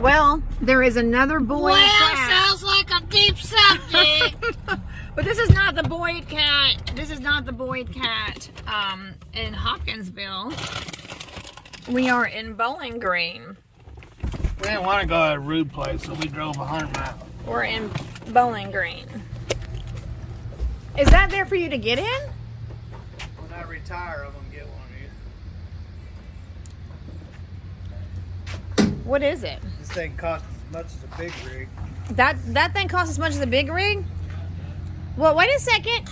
Well, there is another Boyd cat. Sounds like a deep subject. But this is not the Boyd cat. This is not the Boyd cat in Hopkinsville. We are in Bowling Green. We didn't want to go to a rude place, so we drove 100 miles. We're in Bowling Green. Is that there for you to get in? When I retire, I'm going to get one of these. What is it? This thing costs as much as a big rig. That thing costs as much as a big rig? Well, wait a second.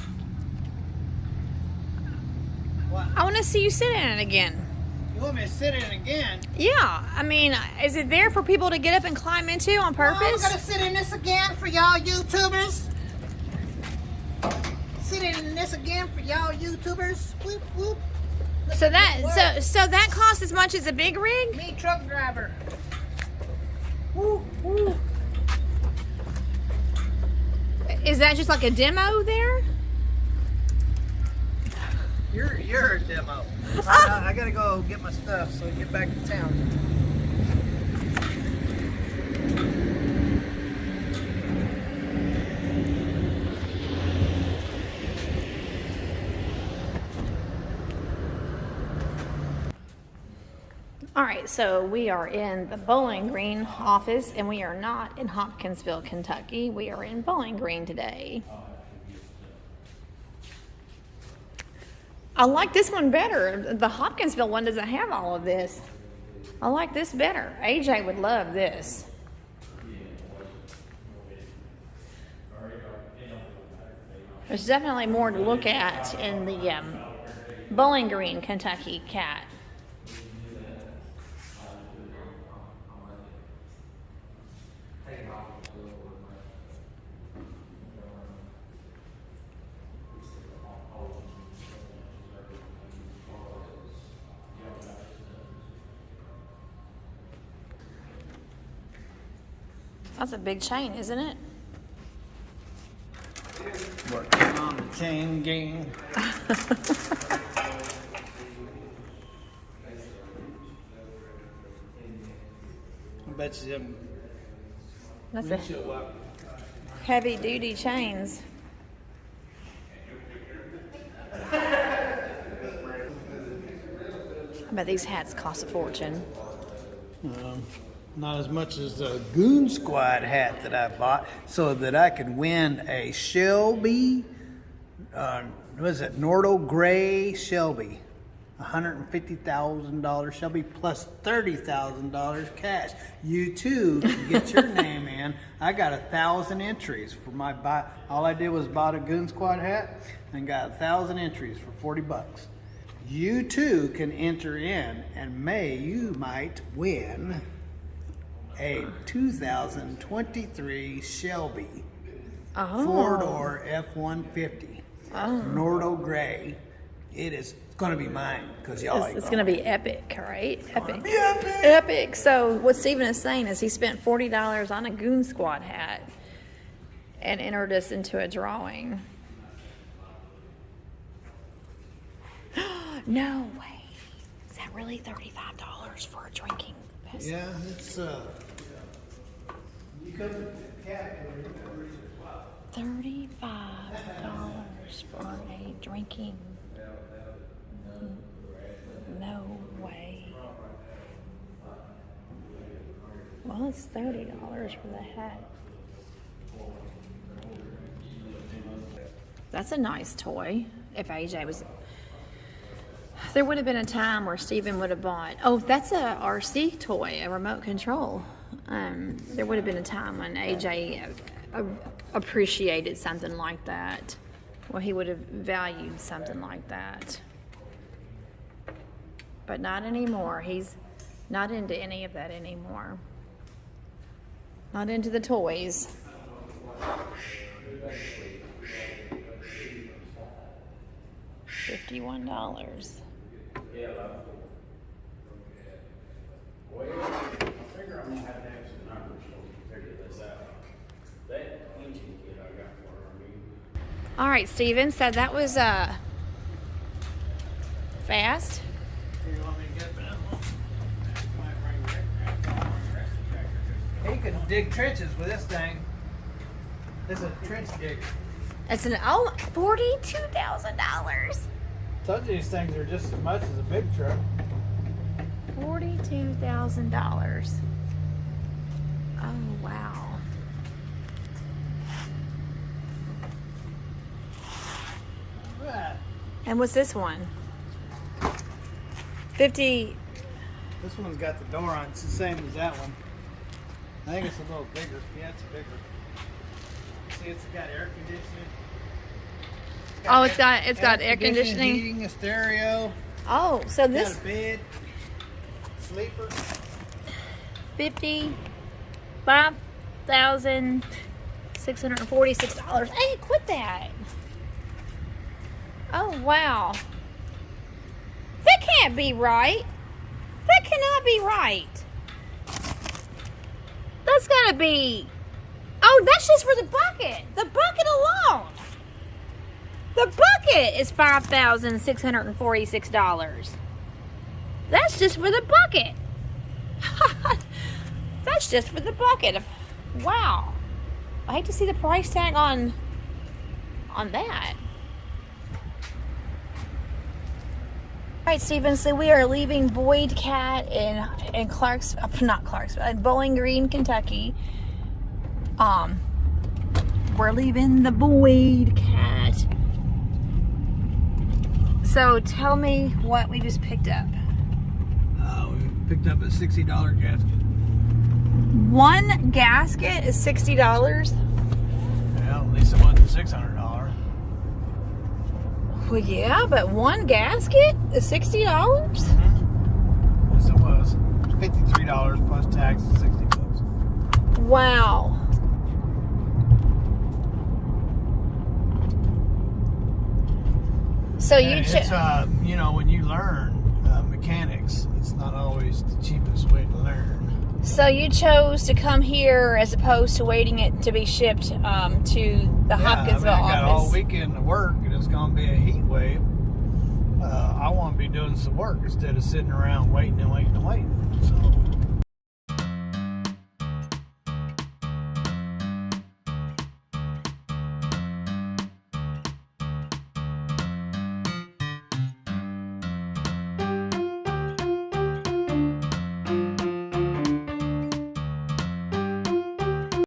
What? I want to see you sit in it again. You want me to sit in it again? Yeah, I mean, is it there for people to get up and climb into on purpose? I'm gonna sit in this again for y'all YouTubers. Sit in this again for y'all YouTubers. Whoop whoop. So that costs as much as a big rig? Me truck driver. Woo, woo. Is that just like a demo there? You're a demo. I gotta go get my stuff so I get back to town. All right, so we are in the Bowling Green office, and we are not in Hopkinsville, Kentucky. We are in Bowling Green today. I like this one better. The Hopkinsville one doesn't have all of this. I like this better. AJ would love this. There's definitely more to look at in the Bowling Green, Kentucky cat. That's a big chain, isn't it? Working on the chain gang. I bet you them. That's a heavy duty chains. I bet these hats cost a fortune. Not as much as the Goon Squad hat that I bought so that I could win a Shelby, what is it, Nordo Gray Shelby. $150,000 Shelby plus $30,000 cash. You too can get your name in. I got 1,000 entries for my buy. All I did was bought a Goon Squad hat and got 1,000 entries for $40. You too can enter in, and you might win a 2023 Shelby 4-door F-150 Nordo Gray. It is going to be mine because y'all. It's going to be epic, right? Epic. Epic. So what Steven is saying is he spent $40 on a Goon Squad hat and entered us into a drawing. No way. Is that really $35 for a drinking vessel? Yeah, it's you come to the category. $35 for a drinking. No way. Well, it's $30 for the hat. That's a nice toy. If AJ was... There would have been a time where Steven would have bought... Oh, that's a RC toy, a remote control. There would have been a time when AJ appreciated something like that. Well, he would have valued something like that. But not anymore. He's not into any of that anymore. Not into the toys. $51. Yeah, well, I figure I'm gonna have to have some numbers so we can figure this out. That engine kit I got for her, All right, Steven, so that was fast. You want me to get that one? Might bring Rick back on the rest of the tractor. dig trenches with this thing. This is a trench digger. It's an $42,000. Told you these things are just as much as a big truck. $42,000. Oh wow. Right. And what's this one? 50. This one's got the door on. It's the same as that one. I think it's a little bigger. Yeah, it's bigger. See, it's got air conditioning. Oh, it's got air conditioning. Heating, a stereo. Oh, so this Got a bed. Sleeper. $55,646. Hey, quit that. Oh wow. That can't be right. That cannot be right. That's gotta be. Oh, that's just for the bucket. The bucket alone. The bucket is $5,646. That's just for the bucket. That's just for the bucket. Wow. I hate to see the price tag on that. All right, Stephen, so we are leaving Boyd Cat in Bowling Green, Kentucky. We're leaving the Boyd Cat. So tell me what we just picked up. We picked up a $60 gasket. One gasket is $60. Well, at least it wasn't $600. Well, yeah, but one gasket is $60. Yes, it was. $53 plus tax, $60. Wow. So It's you know, when you learn mechanics, it's not always the cheapest way to learn. So you chose to come here as opposed to waiting it to be shipped to the Hopkinsville I got all office. weekend to work, and it's going to be a heat wave. I want to be doing some work instead of sitting around waiting and waiting and waiting. So